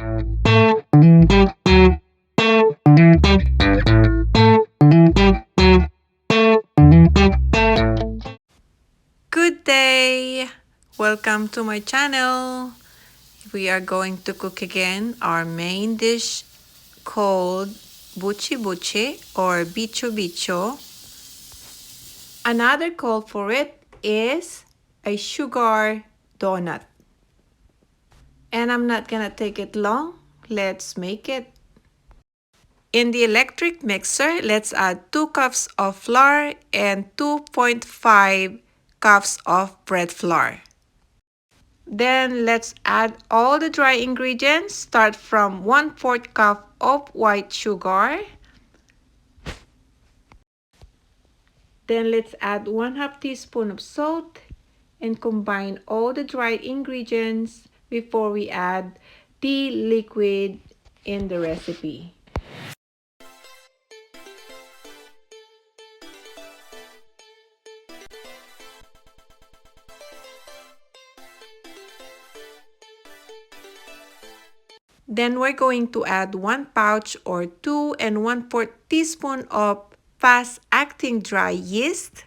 Good day! Welcome to my channel. We are going to cook again our main dish called BICHU-BICHU or BICHU-BICHU. Another call for it is a sugar donut. And I'm not gonna take it long. Let's make it. In the electric mixer, let's add 2 cups of flour and 2.5 cups of bread flour. Then let's add all the dry ingredients. Start from 1/4 cup of white sugar. Then let's add 1/2 teaspoon of salt and combine all the dry ingredients before we add the liquid in the recipe. Then we're going to add 1 pouch or 2 and 1/4 teaspoon of fast-acting dry yeast.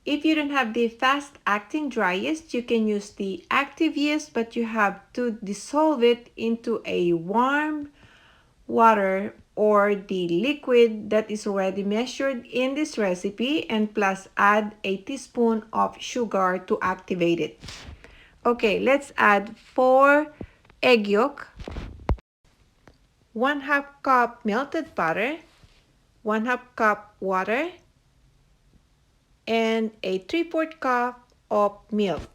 If you don't have the fast-acting dry yeast, you can use the active yeast, but you have to dissolve it into a warm water or the liquid that is already measured in this recipe, and plus add a teaspoon of sugar to activate it. Okay, let's add 4 egg yolk, 1/2 cup melted butter, 1/2 cup water, and a 3/4 cup of milk.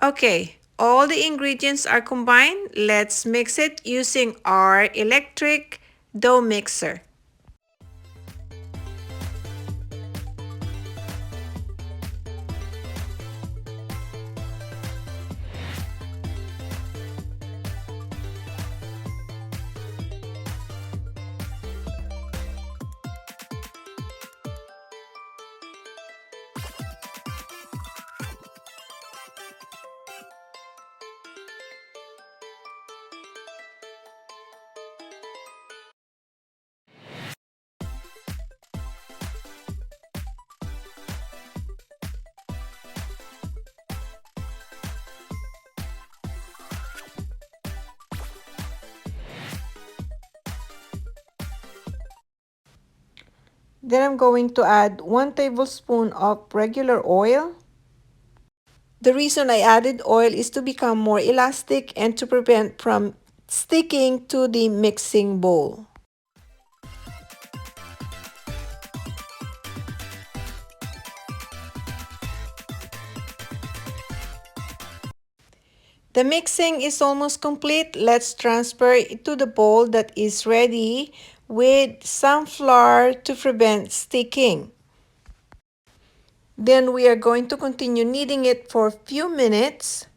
Okay, all the ingredients are combined. Let's mix it using our electric dough mixer. Then I'm going to add 1 tablespoon of regular oil. The reason I added oil is to become more elastic and to prevent from sticking to the mixing bowl. The mixing is almost complete. Let's transfer it to the bowl that is ready with some flour to prevent sticking. Then we are going to continue kneading it for a few minutes.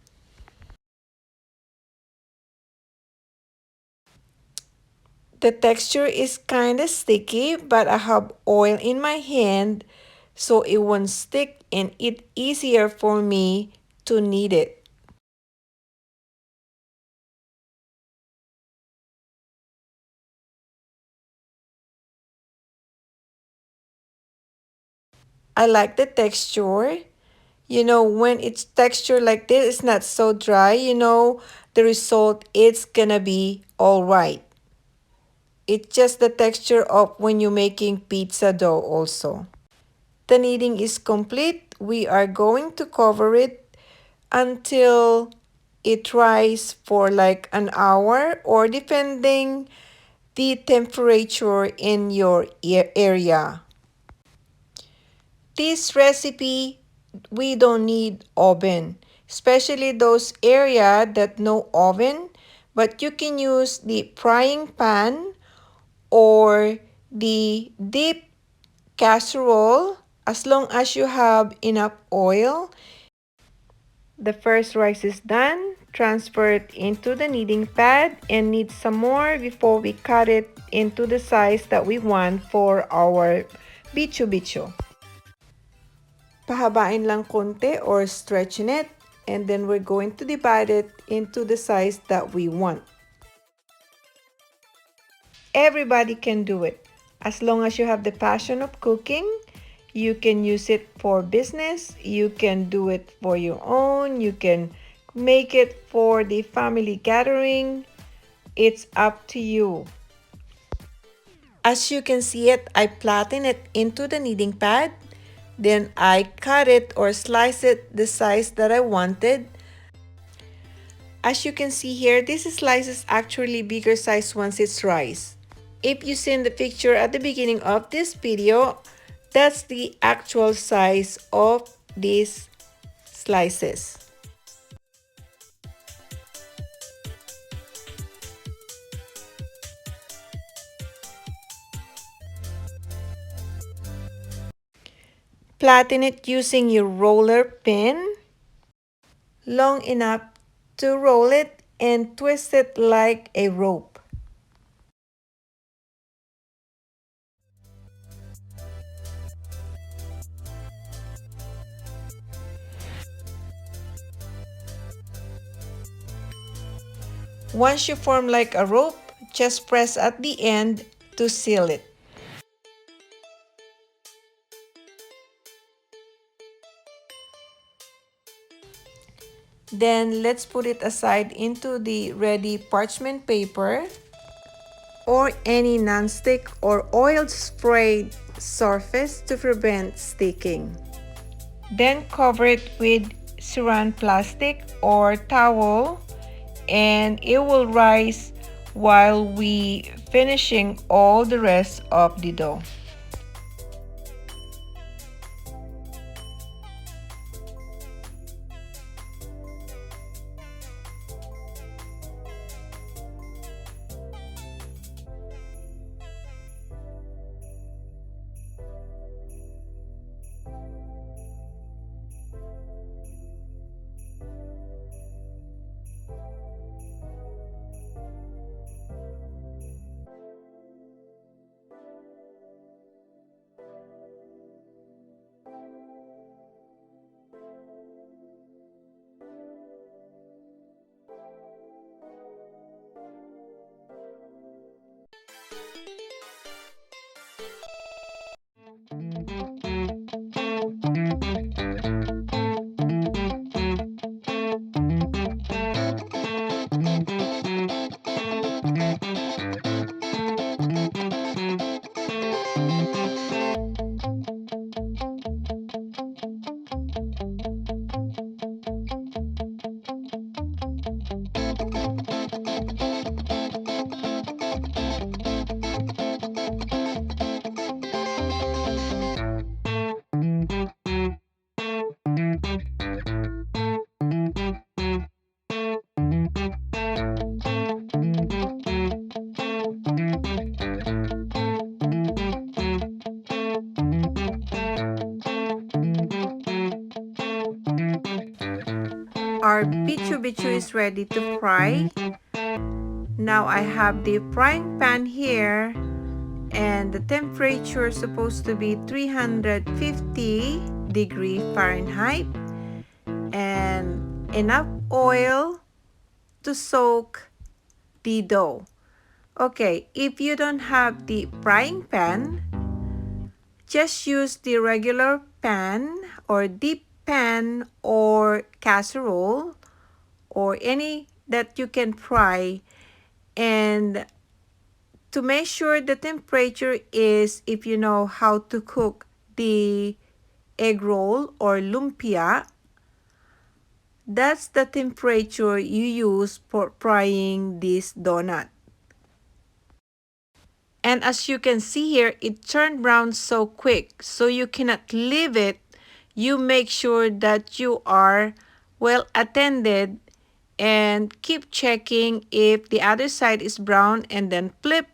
The texture is kind of sticky, but I have oil in my hand so it won't stick and it's easier for me to knead it. I like the texture. You know, when it's textured like this, it's not so dry, you know, the result is gonna be all right. It's just the texture of when you're making pizza dough also. The kneading is complete. We are going to cover it until it dries for like an hour or depending the temperature in your area. This recipe, we don't need oven, especially those area that no oven, but you can use the frying pan or the deep casserole as long as you have enough oil. The first rice is done. Transfer it into the kneading pad and knead some more before we cut it into the size that we want for our BICHU-BICHU. Pahabain lang konti or stretching it and then we're going to divide it into the size that we want. Everybody can do it. As long as you have the passion of cooking, you can use it for business, you can do it for your own, you can make it for the family gathering. It's up to you. As you can see it, I flatten it into the kneading pad. Then I cut it or slice it the size that I wanted. As you can see here, this slice is actually bigger size once it's rice. If you seen the picture at the beginning of this video, that's the actual size of these slices. Flatten it using your roller pin long enough to roll it and twist it like a rope. Once you form like a rope, just press at the end to seal it. Then let's put it aside into the ready parchment paper or any non-stick or oil sprayed surface to prevent sticking. Then cover it with saran plastic or towel and it will rise while we finishing all the rest of the dough. Our BICHU-BICHU is ready to fry. Now I have the frying pan here and the temperature is supposed to be 350 Fahrenheit and enough oil to soak the dough. Okay, if you don't have the frying pan, just use the regular pan or deep pan or casserole or any that you can fry. And to make sure the temperature is, if you know how to cook the egg roll or lumpia, that's the temperature you use for frying this donut. And as you can see here, it turned brown so quick, so you cannot leave it. You make sure that you are well attended and keep checking if the other side is brown and then flip.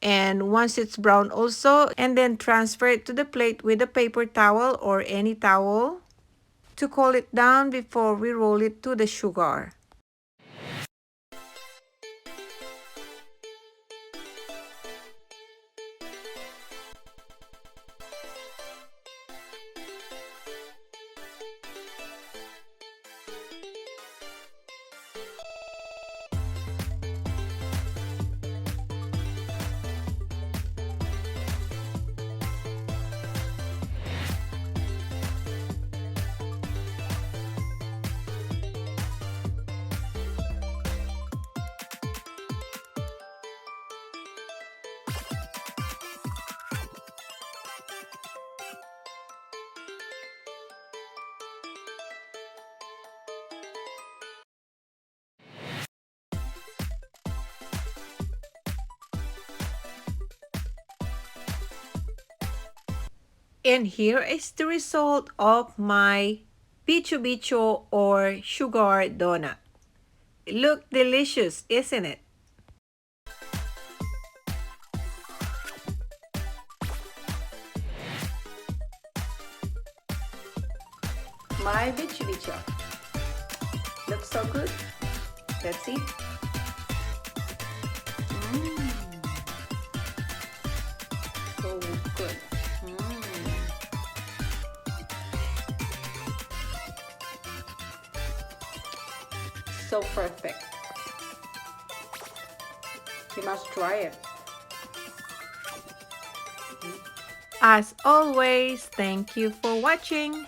And once it's brown also, and then transfer it to the plate with a paper towel or any towel to cool it down before we roll it to the sugar. And here is the result of my BICHU-BICHU or sugar donut. It looks delicious, isn't it? My BICHU-BICHU. Looks so good. Let's see. So good. So perfect. You must try it. As always, thank you for watching.